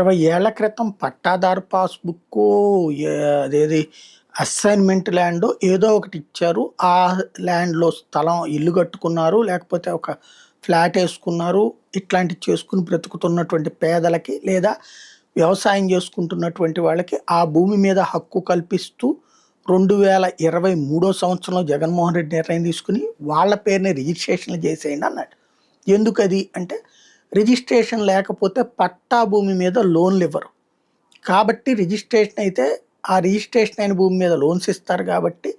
20 ఏళ్ల క్రితం పట్టాదారు పాస్‌బుక్కు అదేది అసైన్‌మెంట్ ల్యాండో ఏదో ఒకటి ఇచ్చారు. ఆ ల్యాండ్‌లో స్థలం ఇల్లు కట్టుకున్నారు. లేకపోతే ఒక ఫ్లాట్ ఏసుకున్నారు. ఇట్లాంటివి చేసుకొని బ్రతుకుతున్నటువంటి పేదలకి లేదా వ్యవసాయం చేసుకుంటున్నటువంటి వాళ్ళకి ఆ భూమి మీద హక్కు కల్పిస్తూ 2023 సంవత్సరంలో జగన్మోహన్ రెడ్డి నిర్ణయం తీసుకొని వాళ్ళ పేరున రిజిస్ట్రేషన్‌లు చేసేయండి అన్నాడు. ఎందుకది అంటే రిజిస్ట్రేషన్ లేకపోతే పట్టా భూమి మీద లోన్‌లివ్వరు. కాబట్టి రిజిస్ట్రేషన్ అయితే ఆ రిజిస్ట్రేషన్ అయిన భూమి మీద లోన్స్ ఇస్తారు కాబట్టి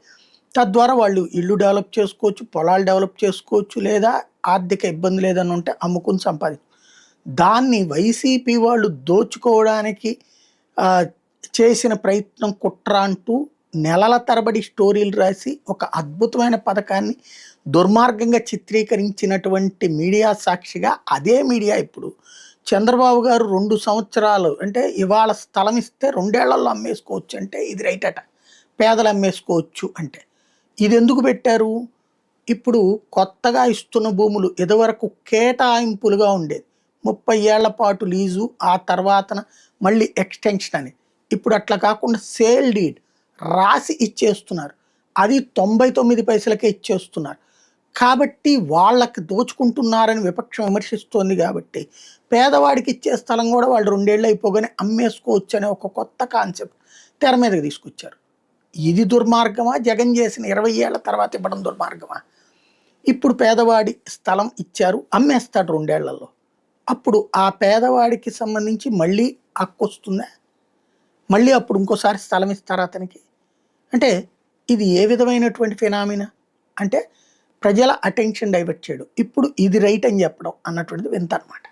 తద్వారా వాళ్ళు ఇల్లు డెవలప్ చేసుకోవచ్చు, పొలాలు డెవలప్ చేసుకోవచ్చు, లేదా ఆర్థిక ఇబ్బందులు ఏదైనా ఉంటే అమ్ముకుని దాన్ని వైసీపీ వాళ్ళు దోచుకోవడానికి ఆహ్, చేసిన ప్రయత్నం కుట్ర అంటూ నెలల తరబడి స్టోరీలు రాసి ఒక అద్భుతమైన పథకాన్ని దుర్మార్గంగా చిత్రీకరించినటువంటి మీడియా సాక్షిగా అదే మీడియా ఇప్పుడు చంద్రబాబు గారు 2 సంవత్సరాలు అంటే ఇవాళ స్థలం ఇస్తే 2 ఏళ్లలో అమ్మేసుకోవచ్చు అంటే ఇది రైట్ అట. పేదలు అమ్మేసుకోవచ్చు అంటే. ఇదెందుకు పెట్టారు? ఇప్పుడు కొత్తగా ఇస్తున్న భూములు ఇదివరకు కేటాయింపులుగా ఉండేది. 30 ఏళ్ల పాటు లీజు ఆ తర్వాతన మళ్ళీ ఎక్స్‌టెన్షన్ అని. ఇప్పుడు అట్లా కాకుండా సేల్ డీడ్ రాసి ఇచ్చేస్తున్నారు. అది 99 పైసలకే ఇచ్చేస్తున్నారు. కాబట్టి వాళ్ళకి దోచుకుంటున్నారని విపక్షం విమర్శిస్తోంది కాబట్టి, పేదవాడికి ఇచ్చే స్థలం కూడా వాళ్ళు 2 ఏళ్ళు అయిపోగానే అమ్మేసుకోవచ్చు అనే ఒక కొత్త కాన్సెప్ట్ తెర మీదకి తీసుకొచ్చారు. ఇది దుర్మార్గమా? జగన్ చేసిన 20 ఏళ్ల తర్వాత ఇవ్వడం దుర్మార్గమా? ఇప్పుడు పేదవాడి స్థలం ఇచ్చారు, అమ్మేస్తాడు 2 ఏళ్లలో. అప్పుడు ఆ పేదవాడికి సంబంధించి మళ్ళీ హక్కొస్తుందా? మళ్ళీ అప్పుడు ఇంకోసారి స్థలం ఇస్తారా అతనికి? అంటే ఇది ఏ విధమైనటువంటి ఫినామినా? అంటే ప్రజల అటెన్షన్ డైవర్ట్ చేయడం. ఇప్పుడు ఇది రైట్ అని చెప్పడం అన్నటువంటిది వింత అనమాట.